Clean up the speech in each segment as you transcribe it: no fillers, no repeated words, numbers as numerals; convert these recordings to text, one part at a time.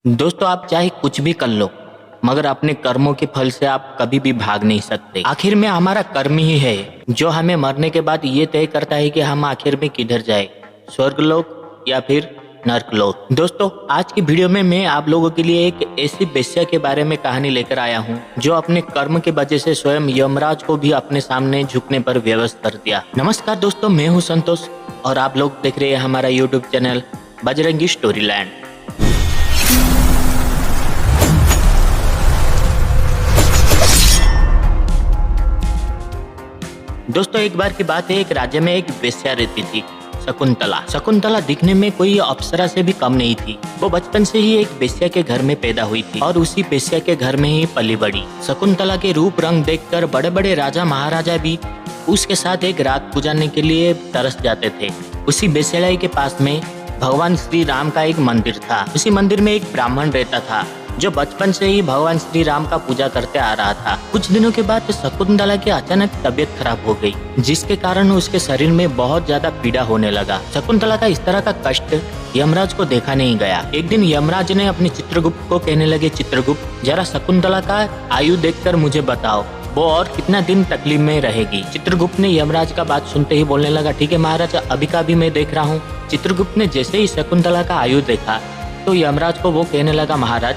दोस्तों, आप चाहे कुछ भी कर लो, मगर अपने कर्मों के फल से आप कभी भी भाग नहीं सकते। आखिर में हमारा कर्म ही है जो हमें मरने के बाद ये तय करता है कि हम आखिर में किधर जाए, स्वर्गलोक या फिर नरकलोक। दोस्तों, आज की वीडियो में मैं आप लोगों के लिए एक ऐसी वेश्या के बारे में कहानी लेकर आया हूँ जो अपने कर्म की वजह से स्वयं यमराज को भी अपने सामने झुकने पर विवश कर दिया। नमस्कार दोस्तों, मैं हूँ संतोष और आप लोग देख रहे हैं हमारा यूट्यूब चैनल बजरंगी स्टोरीलैंड। दोस्तों, एक बार की बात है, एक राज्य में एक वेश्या रहती थी, शकुंतला। शकुंतला दिखने में कोई अप्सरा से भी कम नहीं थी। वो बचपन से ही एक वेश्या के घर में पैदा हुई थी और उसी वेश्या के घर में ही पली बड़ी। शकुंतला के रूप रंग देखकर बड़े बड़े राजा महाराजा भी उसके साथ एक रात गुजारने के लिए तरस जाते थे। उसी वेश्यालय के पास में भगवान श्री राम का एक मंदिर था। उसी मंदिर में एक ब्राह्मण रहता था जो बचपन से ही भगवान श्री राम का पूजा करते आ रहा था। कुछ दिनों के बाद शकुंतला की अचानक तबीयत खराब हो गई, जिसके कारण उसके शरीर में बहुत ज्यादा पीड़ा होने लगा। शकुंतला का इस तरह का कष्ट यमराज को देखा नहीं गया। एक दिन यमराज ने अपने चित्रगुप्त को कहने लगे, चित्रगुप्त, जरा शकुंतला का आयु देखकर मुझे बताओ, वो और कितना दिन तकलीफ में रहेगी। चित्रगुप्त ने यमराज का बात सुनते ही बोलने लगा, ठीक है महाराज, अभी का भी मैं देख रहा हूँ। चित्रगुप्त ने जैसे ही शकुंतला का आयु देखा तो यमराज को वो कहने लगा, महाराज,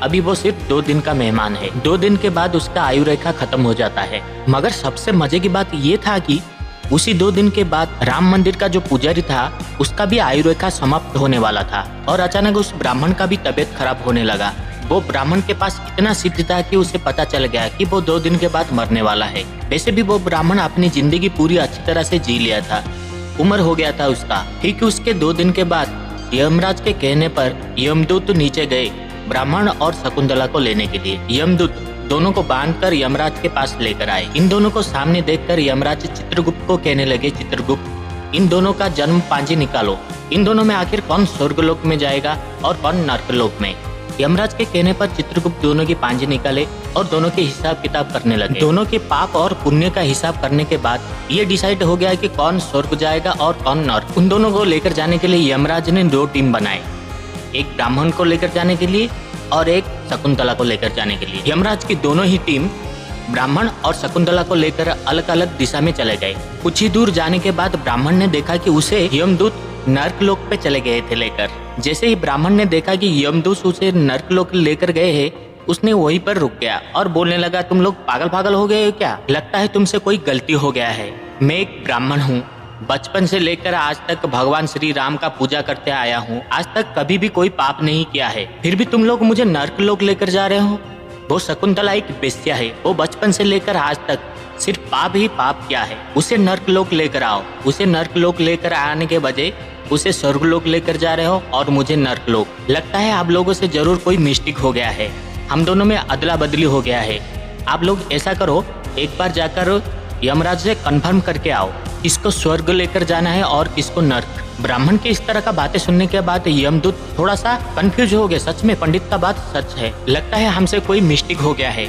अभी वो सिर्फ 2 दिन का मेहमान है। 2 दिन के बाद उसका आयु रेखा खत्म हो जाता है। मगर सबसे मजे की बात ये था कि उसी 2 दिन के बाद राम मंदिर का जो पुजारी था उसका भी आयु रेखा समाप्त होने वाला था और अचानक उस ब्राह्मण का भी तबीयत खराब होने लगा। वो ब्राह्मण के पास इतना सिद्ध था कि उसे पता चल गया कि वो 2 दिन के बाद मरने वाला है। वैसे भी वो ब्राह्मण अपनी जिंदगी पूरी अच्छी तरह से जी लिया था, उम्र हो गया था उसका। ठीक उसके 2 दिन के बाद यमराज के कहने पर यमदूत नीचे गए ब्राह्मण और शकुंतला को लेने के लिए। यमदूत दोनों को बांधकर यमराज के पास लेकर आए। इन दोनों को सामने देखकर यमराज चित्रगुप्त को कहने लगे, चित्रगुप्त, इन दोनों का जन्म पांजी निकालो। इन दोनों में आखिर कौन स्वर्गलोक में जाएगा और कौन नरकलोक में। यमराज के कहने पर चित्रगुप्त दोनों की पांजी निकाले और दोनों के हिसाब किताब करने लगे। दोनों के पाप और पुण्य का हिसाब करने के बाद ये डिसाइड हो गया कि कौन स्वर्ग जाएगा और कौन नर्क। उन दोनों को लेकर जाने के लिए यमराज ने 2 टीम बनाए, एक ब्राह्मण को लेकर जाने के लिए और एक शकुंतला को लेकर जाने के लिए। यमराज की दोनों ही टीम ब्राह्मण और शकुंतला को लेकर अलग अलग दिशा में चले गए। कुछ ही दूर जाने के बाद ब्राह्मण ने देखा कि उसे यमदूत नरकलोक पे चले गए थे लेकर। जैसे ही ब्राह्मण ने देखा कि यमदूत उसे नरकलोक लेकर गए हैं, उसने वहीं पर रुक गया और बोलने लगा, तुम लोग पागल हो गए हो क्या? लगता है तुमसे कोई गलती हो गया है। मैं एक ब्राह्मण हूँ, बचपन से लेकर आज तक भगवान श्री राम का पूजा करते आया हूँ, आज तक कभी भी कोई पाप नहीं किया है, फिर भी तुम लोग मुझे नरकलोक लेकर जा रहे हो। वो शकुंतला एक वेश्या है, वो बचपन से लेकर आज तक सिर्फ पाप ही पाप किया है। उसे नरकलोक लेकर आओ। उसे नरकलोक लेकर आने के बजाय उसे स्वर्गलोक लेकर जा रहे हो और मुझे नरकलोक। लगता है आप लोगों से जरूर कोई मिस्टेक हो गया है, हम दोनों में अदला बदली हो गया है। आप लोग ऐसा करो, एक बार जाकर यमराज से कंफर्म करके आओ किसको स्वर्ग लेकर जाना है और किसको नर्क। ब्राह्मण के इस तरह का बातें सुनने के बाद यमदूत थोड़ा सा कंफ्यूज हो गए। सच में पंडित का बात सच है, लगता है हमसे कोई मिस्टेक हो गया है।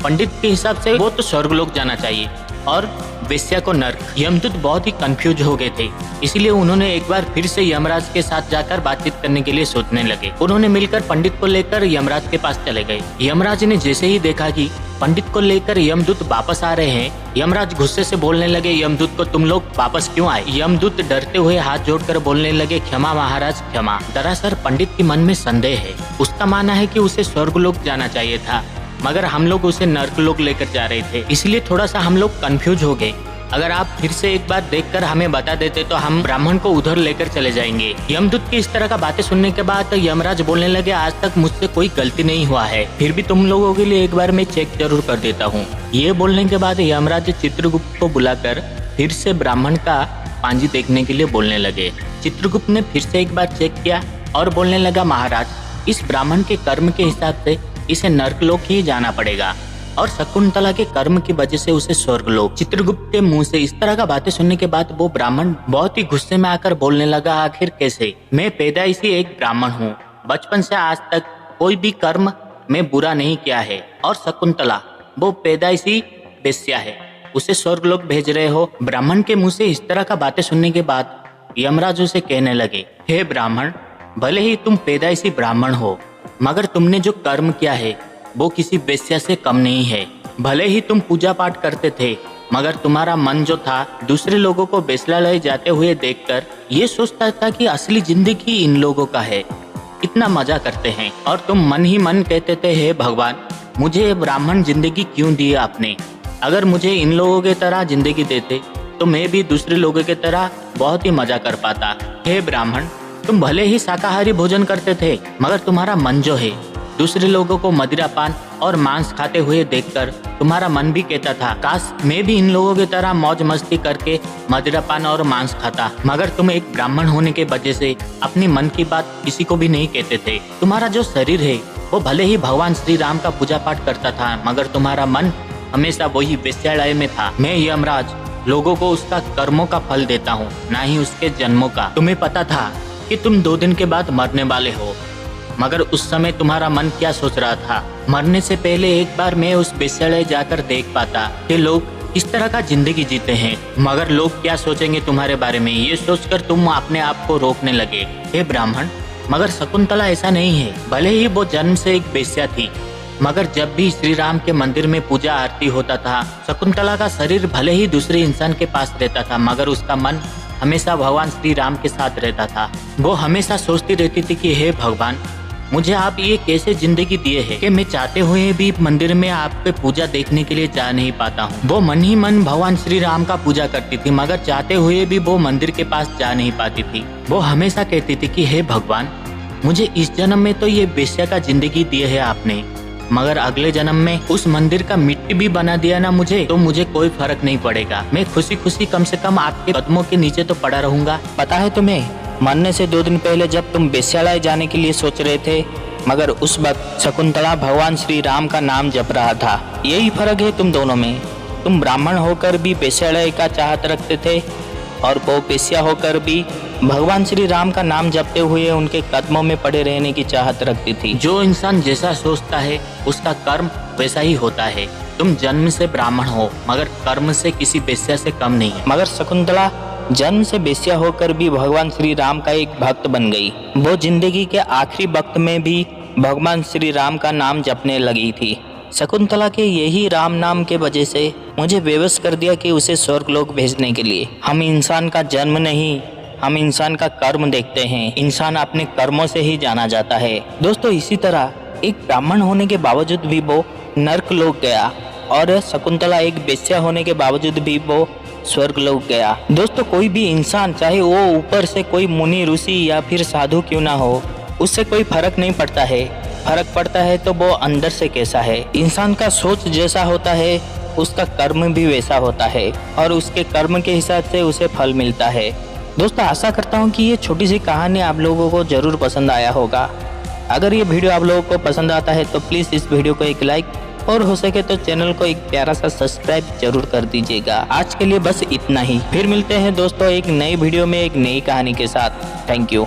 पंडित के हिसाब से वो तो स्वर्गलोक जाना चाहिए और वेश्या को नर्क। यमदूत बहुत ही कंफ्यूज हो गए थे, इसलिए उन्होंने एक बार फिर से यमराज के साथ जाकर बातचीत करने के लिए सोचने लगे। उन्होंने मिलकर पंडित को लेकर यमराज के पास चले गए। यमराज ने जैसे ही देखा कि पंडित को लेकर यमदूत वापस आ रहे हैं, यमराज गुस्से से बोलने लगे, यमदूत को, तुम लोग वापस क्यों आए? यमदूत डरते हुए हाथ जोड़कर बोलने लगे, क्षमा महाराज, क्षमा। दरअसल पंडित के मन में संदेह है। उसका मानना है कि उसे स्वर्गलोक जाना चाहिए था, मगर हम लोग उसे नरकलोक लेकर जा रहे थे, इसलिए थोड़ा सा हम लोग कंफ्यूज हो गए। अगर आप फिर से एक बार देखकर हमें बता देते तो हम ब्राह्मण को उधर लेकर चले जाएंगे। यमदूत की इस तरह का बातें सुनने के बाद यमराज बोलने लगे, आज तक मुझसे कोई गलती नहीं हुआ है, फिर भी तुम लोगों के लिए एक बार मैं चेक जरूर कर देता हूँ। ये बोलने के बाद यमराज चित्रगुप्त को बुलाकर फिर से ब्राह्मण का पांजी देखने के लिए बोलने लगे। चित्रगुप्त ने फिर से एक बार चेक किया और बोलने लगा, महाराज, इस ब्राह्मण के कर्म के हिसाब से इसे नरकलोक ही जाना पड़ेगा और शकुंतला के कर्म की वजह से उसे स्वर्गलोक। चित्रगुप्त के मुंह से इस तरह का बातें सुनने के बाद वो ब्राह्मण बहुत ही गुस्से में आकर बोलने लगा, आखिर कैसे? मैं पैदाइशी एक ब्राह्मण हूँ, बचपन से आज तक कोई भी कर्म में बुरा नहीं किया है और शकुंतला वो पैदाइशी वेश्या है, उसे स्वर्गलोक भेज रहे हो। ब्राह्मण के मुंह से इस तरह का बातें सुनने के बाद यमराज उसे कहने लगे, हे ब्राह्मण, भले ही तुम पैदाइशी ब्राह्मण हो, मगर तुमने जो कर्म किया है वो किसी वेश्या से कम नहीं है। भले ही तुम पूजा पाठ करते थे, मगर तुम्हारा मन जो था दूसरे लोगों को वेश्यालय जाते हुए देखकर ये सोचता था कि असली जिंदगी इन लोगों का है, इतना मजा करते हैं। और तुम मन ही मन कहते थे, हे भगवान, मुझे ब्राह्मण जिंदगी क्यों दी आपने? अगर मुझे इन लोगों की तरह जिंदगी देते तो मैं भी दूसरे लोगों की तरह बहुत ही मजा कर पाता। हे ब्राह्मण, तुम भले ही शाकाहारी भोजन करते थे, मगर तुम्हारा मन जो है दूसरे लोगों को मदिरापान और मांस खाते हुए देखकर तुम्हारा मन भी कहता था, काश मैं भी इन लोगों की तरह मौज मस्ती करके मदिरापान और मांस खाता। मगर तुम एक ब्राह्मण होने के वजह से अपनी मन की बात किसी को भी नहीं कहते थे। तुम्हारा जो शरीर है वो भले ही भगवान श्री राम का पूजा पाठ करता था, मगर तुम्हारा मन हमेशा वही वेश्यालय में था। मैं यमराज लोगों को उसका कर्मों का फल देता हूँ, ना ही उसके जन्मों का। तुम्हें पता था कि तुम 2 दिन के बाद मरने वाले हो, मगर उस समय तुम्हारा मन क्या सोच रहा था? मरने से पहले एक बार मैं उस वेश्यालय जाकर देख पाता कि लोग किस तरह का जिंदगी जीते हैं, मगर लोग क्या सोचेंगे तुम्हारे बारे में, ये सोचकर तुम अपने आप को रोकने लगे। हे ब्राह्मण, मगर शकुंतला ऐसा नहीं है। भले ही वो जन्म से एक वेश्या थी, मगर जब भी श्री राम के मंदिर में पूजा आरती होता था, शकुंतला का शरीर भले ही दूसरे इंसान के पास रहता था, मगर उसका मन हमेशा भगवान श्री राम के साथ रहता था। वो हमेशा सोचती रहती थी कि हे भगवान, मुझे आप ये कैसे जिंदगी दिए हैं कि मैं चाहते हुए भी मंदिर में आपके पूजा देखने के लिए जा नहीं पाता हूँ। वो मन ही मन भगवान श्री राम का पूजा करती थी, मगर चाहते हुए भी वो मंदिर के पास जा नहीं पाती थी। वो हमेशा कहती थी कि हे भगवान, मुझे इस जन्म में तो ये वेश्या का जिंदगी दिए है आपने, मगर अगले जन्म में उस मंदिर का मिट्टी भी बना दिया ना मुझे, तो मुझे कोई फर्क नहीं पड़ेगा। मैं खुशी खुशी कम से कम आपके कदमों के नीचे तो पड़ा रहूंगा। पता है तुम्हें, मरने से 2 दिन पहले जब तुम वेश्यालय जाने के लिए सोच रहे थे, मगर उस वक्त शकुंतला भगवान श्री राम का नाम जप रहा था। यही फर्क है तुम दोनों में। तुम ब्राह्मण होकर भी वेश्यालय का चाहत रखते थे, और वो वेश्या होकर भी भगवान श्री राम का नाम जपते हुए उनके कदमों में पड़े रहने की चाहत रखती थी। जो इंसान जैसा सोचता है उसका कर्म वैसा ही होता है। तुम जन्म से ब्राह्मण हो, मगर कर्म से किसी वेश्या से कम नहीं। मगर शकुंतला जन्म से वेश्या होकर भी भगवान श्री राम का एक भक्त बन गई। वो जिंदगी के आखिरी वक्त में भी भगवान श्री राम का नाम जपने लगी थी। शकुंतला के यही राम नाम के वजह से मुझे बेबस कर दिया कि उसे स्वर्गलोक भेजने के लिए। हम इंसान का जन्म नहीं, हम इंसान का कर्म देखते हैं। इंसान अपने कर्मों से ही जाना जाता है। दोस्तों, इसी तरह एक ब्राह्मण होने के बावजूद भी वो नर्क लोक गया, और शकुंतला एक वेश्या होने के बावजूद भी वो स्वर्ग लोक गया। दोस्तों, कोई भी इंसान, चाहे वो ऊपर से कोई मुनि ऋषि या फिर साधु क्यों ना हो, उससे कोई फर्क नहीं पड़ता है। फर्क पड़ता है तो वो अंदर से कैसा है। इंसान का सोच जैसा होता है, उसका कर्म भी वैसा होता है, और उसके कर्म के हिसाब से उसे फल मिलता है। दोस्तों, आशा करता हूँ कि ये छोटी सी कहानी आप लोगों को जरूर पसंद आया होगा। अगर ये वीडियो आप लोगों को पसंद आता है तो प्लीज़ इस वीडियो को एक लाइक, और हो सके तो चैनल को एक प्यारा सा सब्सक्राइब जरूर कर दीजिएगा। आज के लिए बस इतना ही। फिर मिलते हैं दोस्तों एक नई वीडियो में एक नई कहानी के साथ। Thank you.